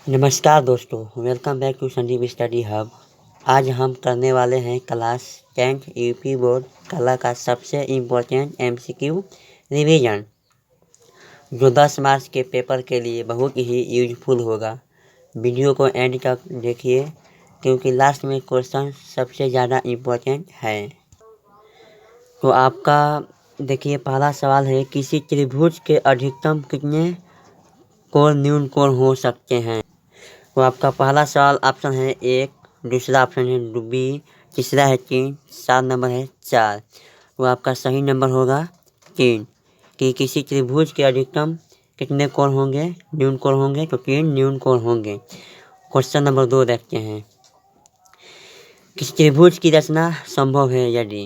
नमस्कार दोस्तों, welcome back to Sandeep study hub. आज हम करने वाले हैं क्लास 10th यूपी बोर्ड कला का सबसे इम्पोर्टेंट एमसीक्यू रिवीजन, जो 10 मार्च के पेपर के लिए बहुत ही यूजफुल होगा। वीडियो को एंड तक देखिए क्योंकि लास्ट में क्वेश्चन सबसे ज़्यादा इम्पोर्टेंट है। तो आपका देखिए, पहला सवाल है, किसी त्रिभुज के अधिकतम कितने कोण न्यून कोण हो सकते हैं। तो आपका पहला सवाल ऑप्शन है 1, दूसरा ऑप्शन है 2, तीसरा है 3, 7 नंबर है 4। तो आपका सही नंबर होगा 3, कि किसी त्रिभुज के अधिकतम कितने कोण होंगे, न्यून कोण होंगे, तो 3 न्यून कोण होंगे। क्वेश्चन नंबर 2 देखते हैं, किसी त्रिभुज की रचना संभव है यदि।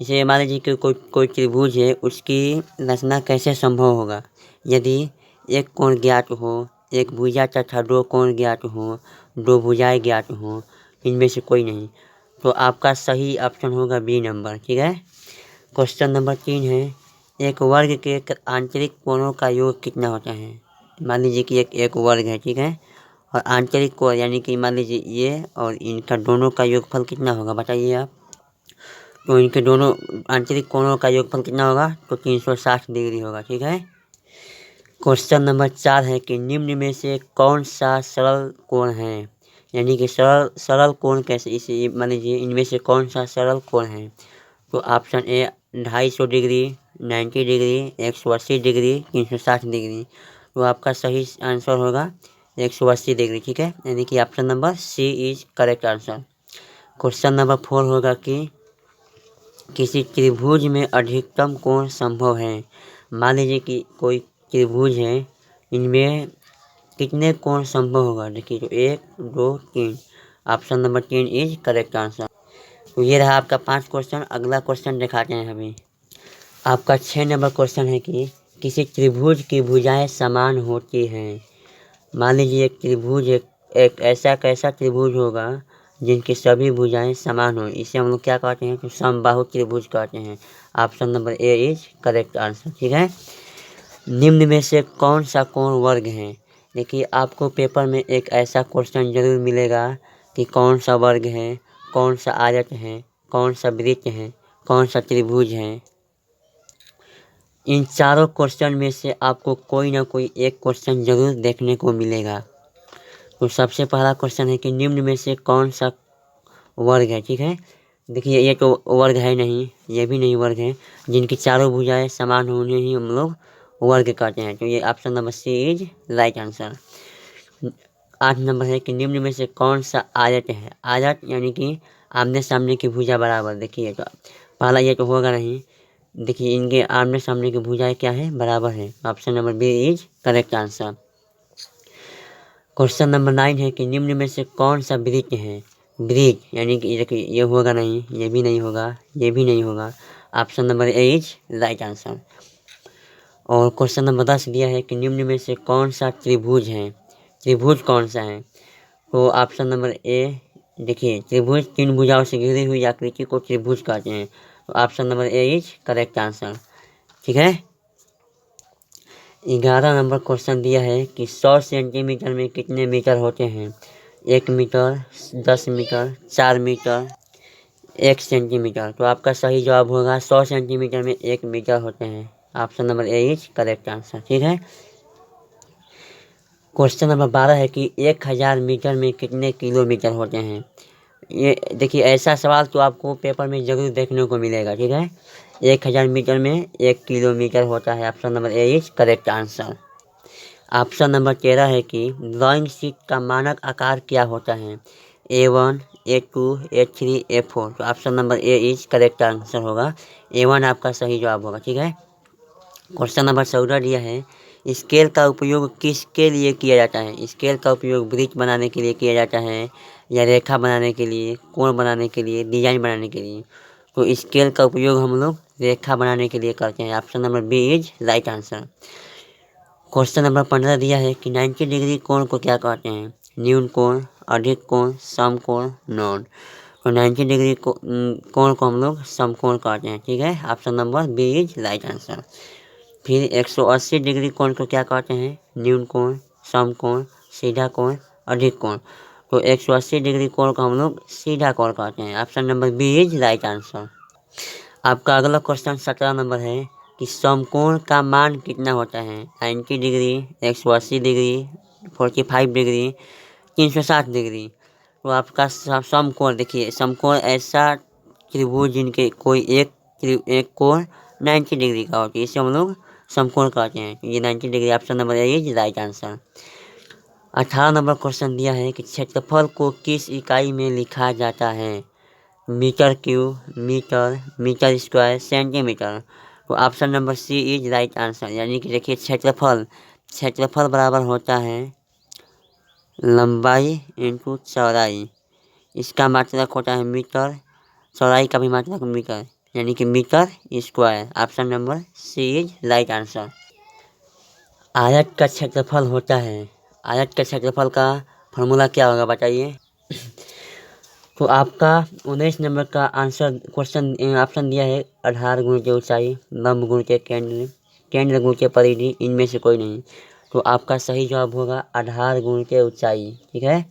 जैसे मान लीजिए कि कोई त्रिभुज है, उसकी रचना कैसे संभव होगा। यदि एक कोण ज्ञात हो, एक भुजा तथा 2 कोण ज्ञात हो, 2 भुजाएं ज्ञात हो, इनमें से कोई नहीं। तो आपका सही ऑप्शन होगा बी नंबर। ठीक है। क्वेश्चन नंबर 3 है, एक वर्ग के आंतरिक कोणों का योग कितना होता है। मान लीजिए कि एक वर्ग है, ठीक है, और आंतरिक कोण यानी कि मान लीजिए ये और इनका दोनों का योगफल कितना होगा, बताइए आप। तो इनके दोनों आंतरिक कोणों का योगफल कितना होगा, तो 360 डिग्री होगा। ठीक है। क्वेश्चन नंबर 4 है कि निम्न में से कौन सा सरल कोण है, यानी कि सरल कोण कैसे, इसे मान लीजिए इनमें से कौन सा सरल कोण है। तो option A 250 degree, 90 degree, 180 degree, 360 degree. तो आपका सही आंसर होगा 180 डिग्री। ठीक है, यानी कि option number C is correct answer. Question number 4 होगा कि किसी त्रिभुज में अधिकतम कोण संभव है। मान लीजिए कि कोई त्रिभुज है, इनमें कितने कोण संभव होगा। देखिए, तो 1, 2, 3, option number 3 is correct answer. तो ये रहा आपका 5 क्वेश्चन। अगला क्वेश्चन दिखाते हैं अभी। आपका 6 नंबर क्वेश्चन है कि किसी त्रिभुज की भुजाएं समान होती हैं। मान लीजिए एक त्रिभुज एक ऐसा कैसा त्रिभुज होगा जिनकी सभी भुजाएं समान हो, इसे हम लोग क्या कहते हैं, तो समबाहु त्रिभुज कहते हैं। Option number A is correct answer. ठीक है। निम्न में से कौन सा कोण वर्ग है। देखिए, आपको पेपर में एक ऐसा क्वेश्चन जरूर मिलेगा कि कौन सा वर्ग है, कौन सा आयत है, कौन सा वृत्त है, कौन सा त्रिभुज है। इन चारों क्वेश्चन में से आपको कोई ना कोई एक क्वेश्चन जरूर देखने को मिलेगा। तो सबसे पहला क्वेश्चन है कि निम्न में से कौन सा वर्ग है। ठीक है। देखिए, ये तो वर्ग है नहीं, ये भी नहीं वर्ग है। जिनकी चारों भुजाएं समान होने ही हम लोग वर्ग कहते हैं। तो ये option number C is right answer. 8 number है कि निम्न में से कौन सा आयत है। आयत यानी कि आमने सामने की भुजा बराबर। देखिए, तो पहला ये तो होगा नहीं। देखिए, इनके आमने सामने की भुजाएं क्या है, बराबर है। Option number B is correct answer. Question number 9 है कि निम्न में से कौन सा वृत्त है। वृत्त यानी कि देखिए, ये होगा नहीं, ये भी नहीं होगा, ये भी नहीं होगा। Option number A is right answer. और क्वेश्चन नंबर 10 दिया है कि निम्न में से कौन सा त्रिभुज है। त्रिभुज कौन सा है। तो ऑप्शन नंबर ए, देखिए, त्रिभुज 3 भुजाओं से घिरी हुई आकृति को त्रिभुज कहते हैं। तो option number A is correct answer. ठीक है। 11 नंबर क्वेश्चन दिया है कि 100 सेंटीमीटर में कितने मीटर होते हैं। 1 मीटर, 10 मीटर, 4 मीटर, 1 सेंटीमीटर। तो आपका सही जवाब होगा 100 सेंटीमीटर में 1 मीटर होते हैं। Option number A is correct answer. ठीक है। क्वेश्चन नंबर 12 है कि 1000 मीटर में कितने किलोमीटर होते हैं। ये देखिए, ऐसा सवाल तो आपको पेपर में जरूर देखने को मिलेगा। ठीक है। 1000 मीटर में 1 किलोमीटर होता है। Option number A is correct answer. Option number 13 है कि ड्राइंग शीट का मानक आकार क्या होता है। A1, A2, A3, A4। तो option number A is correct answer होगा। A1 आपका सही जवाब होगा। ठीक है। क्वेश्चन नंबर 14 दिया है, स्केल का उपयोग किसके लिए किया जाता है। स्केल का उपयोग वृत्त बनाने के लिए किया जाता है, या रेखा बनाने के लिए, कोण बनाने के लिए, डिजाइन बनाने के लिए। तो स्केल का उपयोग हम लोग रेखा बनाने के लिए करते हैं। Option number B is right answer. Question number 15 दिया है कि 90 डिग्री कोण को क्या कहते हैं। न्यून कोण, अधिक कोण, समकोण, नॉन। तो 90 डिग्री कोण को हम लोग समकोण कहते हैं। ठीक है। Option number B is right answer. फिर 180 डिग्री कोण को क्या कहते हैं। न्यून कोण, समकोण, सीधा कोण, अधिक कोण। तो 180 डिग्री कोण को हम लोग सीधा कोण कहते हैं। Option number B is right answer. आपका अगला क्वेश्चन 17 नंबर है कि समकोण का मान कितना होता है। 90 डिग्री, 180 डिग्री, 45 डिग्री, 360 डिग्री। तो आपका समकोण देखिए, समकोण ऐसा त्रिभुज जिनके कोई एक कोण 90 डिग्री का होता है, इसे हम लोग समकोण कहते हैं। ये 90 degree. Option number A is right answer. 18 number question दिया है कि क्षेत्रफल को किस इकाई में लिखा जाता है। Metre cube, metre, metre square, centimetre. तो option number C is right answer. यानी कि देखिए क्षेत्रफल बराबर होता है लंबाई इंटू चौड़ाई। इसका मात्रक होता है मीटर, चौड़ाई का भी मात्रक मीटर, यानी कि metre square. Option number C is right answer. आयत का क्षेत्रफल होता है, आयत के क्षेत्रफल का फॉर्मूला क्या होगा बताइए। तो आपका 19 नंबर का आंसर क्वेश्चन ऑप्शन दिया है आधार गुण के ऊंचाई, लंब गुण के केंद्र, केंद्र गुण के परिधि, इनमें से कोई नहीं। तो आपका सही जवाब होगा आधार गुण के ऊंचाई। ठीक है।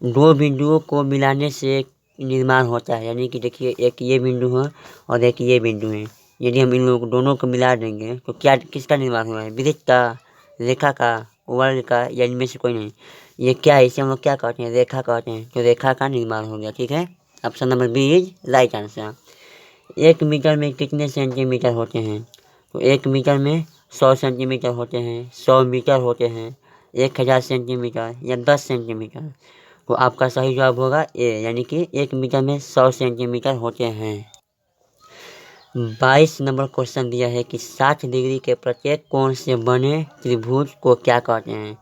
दो बिंदुओं को मिलाने से निर्माण होता है, यानी कि देखिए एक ये बिंदु है और एक ये बिंदु है। यदि हम इन लोगों दोनों को मिला देंगे तो क्या किसका निर्माण हुआ है, वृत्त का, रेखा का, वर्ग का, या इनमें से कोई नहीं। ये क्या है, इसे हम लोग क्या कहते हैं, रेखा कहते हैं। तो रेखा का निर्माण हो गया। ठीक है। Option number B is right answer. 1 metre में कितने सेंटीमीटर होते हैं। तो 1 मीटर में 100 सेंटीमीटर होते हैं, 100 मीटर होते हैं, 1000 सेंटीमीटर या 10 सेंटीमीटर। तो आपका सही जवाब होगा ए, यानी कि 1 मीटर में 100 सेंटीमीटर होते हैं। 22 नंबर क्वेश्चन दिया है कि 60 डिग्री के प्रत्येक कोण से बने त्रिभुज को क्या कहते हैं।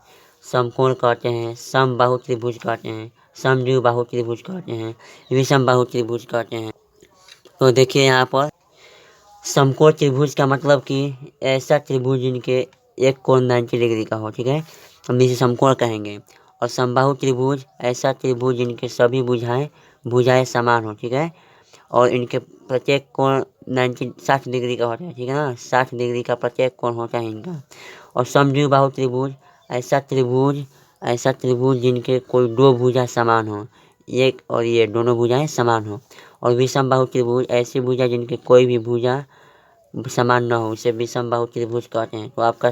समकोण कहते हैं, समबाहु त्रिभुज कहते हैं, समद्विबाहु त्रिभुज कहते हैं, विषमबाहु त्रिभुज कहते हैं। तो देखिए यहाँ पर समकोण त्रिभुज का मतलब कि ऐसा त्रिभुज जिनके एक कोण 90 डिग्री का हो। ठीक है। हम इसे समकोण कहेंगे। और समबाहु त्रिभुज ऐसा त्रिभुज जिनके सभी भुजाएं समान हो। ठीक है। और इनके प्रत्येक कोण 60 डिग्री का होता है। ठीक है ना, 60 डिग्री का प्रत्येक कोण होता है इनका। और समद्विबाहु त्रिभुज ऐसा त्रिभुज जिनके कोई दो भुजा समान हो, एक और ये दोनों भुजाएं समान हो। और विषमबाहु त्रिभुज ऐसी भुजा जिनके कोई भी भुजा समान न हो, उसे विषमबाहु त्रिभुज कहते हैं। तो आपका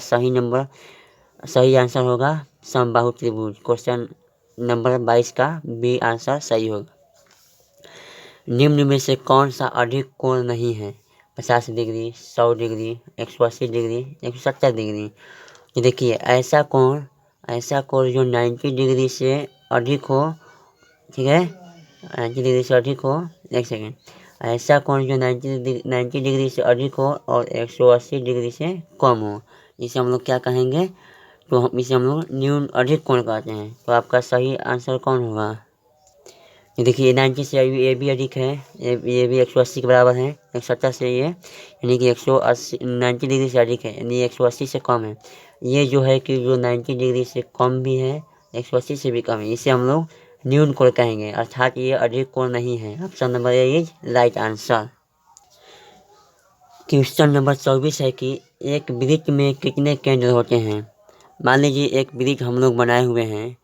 सही आंसर होगा समबाहु त्रिभुज। क्वेश्चन नंबर 22 का बी आंसर सही होगा। निम्न में से कौन सा अधिक कोण नहीं है। 50 डिग्री, 100 डिग्री, 180 डिग्री, 170 डिग्री। तो देखिए ऐसा कोण जो 90 डिग्री से अधिक हो। ठीक है। 90 डिग्री से अधिक हो, एक सेकेंड। ऐसा कोण जो 90 डिग्री से अधिक हो और 180 डिग्री से कम हो, इसे हम लोग क्या कहेंगे। तो इसे हम लोग न्यून अधिक कोण कहते हैं। तो आपका सही आंसर कौन होगा। देखिए 90 से ये भी अधिक है, ये भी 180 के बराबर है। 170 से ये, यानी कि 180 90 डिग्री से अधिक है, यानी 180 से कम है। ये जो है कि जो 90 डिग्री से कम भी है, 180 से भी कम है, इसे हम लोग न्यून कोण कहेंगे, अर्थात ये अधिक कोण नहीं है। Option number A is right answer. Question number 24 है कि एक वृत्त में कितने केंद्र होते हैं। मान लीजिए एक वृत्त हम लोग बनाए हुए हैं,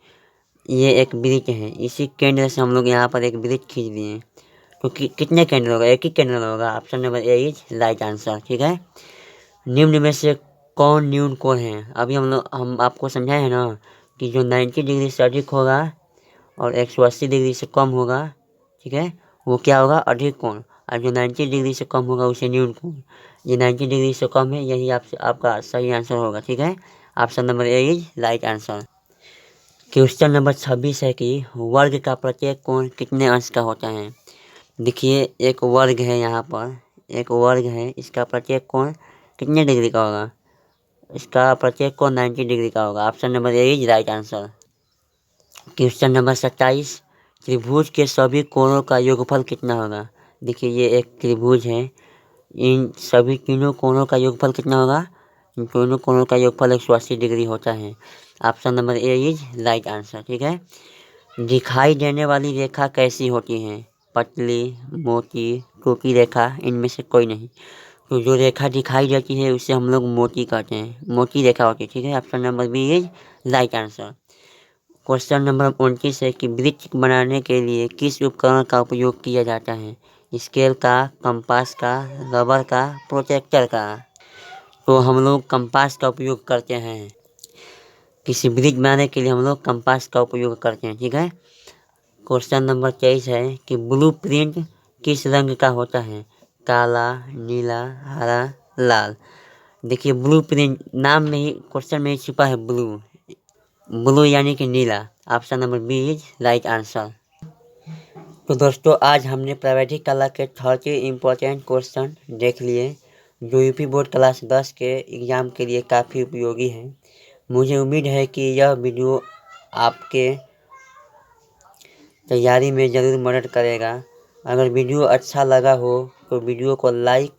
ये एक वृत्त है, इसी केंद्र से हम लोग यहाँ पर एक वृत्त खींच दिए। तो कितने केंद्र होगा, एक ही केंद्र होगा। Option number A is right answer. ठीक है। निम्न में से कौन न्यून कोण है। अभी हम आपको समझाए हैं ना कि जो 90 डिग्री से अधिक होगा और 180 डिग्री से कम होगा, ठीक है, वो क्या होगा, अधिक कोण। और जो 90 डिग्री से कम होगा उसे न्यून कोण। ये 90 डिग्री से कम है, यही आपका सही आंसर होगा। ठीक है। Option number A is right answer. Question number 26 है कि वर्ग का प्रत्येक कोण कितने अंश का होता है। देखिए एक वर्ग है, यहाँ पर एक वर्ग है, इसका प्रत्येक कोण कितने डिग्री का होगा। इसका प्रत्येक कोण 90 डिग्री का होगा। Option number A is right answer. Question number 27, त्रिभुज के सभी कोणों का योगफल कितना होगा। देखिए ये एक त्रिभुज है, इन सभी तीनों कोणों का योगफल कितना होगा। इन दोनों कोणों का योगफल 180 डिग्री होता है। Option number A is right answer. ठीक है। दिखाई देने वाली रेखा कैसी होती है, पतली, मोटी, टूटी रेखा, इनमें से कोई नहीं। तो जो रेखा दिखाई देती है उसे हम लोग मोटी कहते हैं, मोटी रेखा होती है। ठीक है। Option number B is right answer. Question number 29 है कि वृत्त बनाने के लिए किस उपकरण का उपयोग किया जाता है? स्केल का, कंपास का, रबर का, प्रोट्रैक्टर का। तो हम लोग कंपास का उपयोग करते हैं। किसी वृत्त बनाने के लिए हम लोग कंपास का उपयोग करते हैं, ठीक है। क्वेश्चन नंबर 23 है कि ब्लू प्रिंट किस रंग का होता है? काला, नीला, हरा, लाल। देखिए ब्लू प्रिंट नाम में ही, क्वेश्चन में ही छुपा है ब्लू। ब्लू यानी कि नीला। Option number B is right answer. तो दोस्तों आज हमने प्राइवेटिक कला के 30 इम्पोर्टेंट क्वेश्चन देख लिए जो यूपी बोर्ड क्लास 10 के एग्ज़ाम के लिए काफ़ी उपयोगी है। मुझे उम्मीद है कि यह वीडियो आपके तैयारी में ज़रूर मदद करेगा। अगर वीडियो अच्छा लगा हो तो वीडियो को लाइक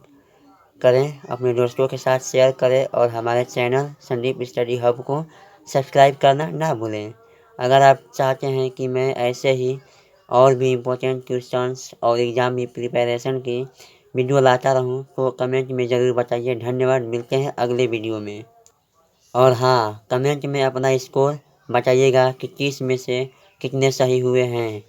करें, अपने दोस्तों के साथ शेयर करें और हमारे चैनल संदीप स्टडी हब को सब्सक्राइब करना ना भूलें। अगर आप चाहते हैं कि मैं ऐसे ही और भी इम्पोर्टेंट क्वेश्चंस और एग्ज़ाम की प्रिपरेशन की वीडियो लाता रहूं तो कमेंट में ज़रूर बताइए। धन्यवाद, मिलते हैं अगले वीडियो में। और हाँ, कमेंट में अपना स्कोर बताइएगा कि 30 में से कितने सही हुए हैं।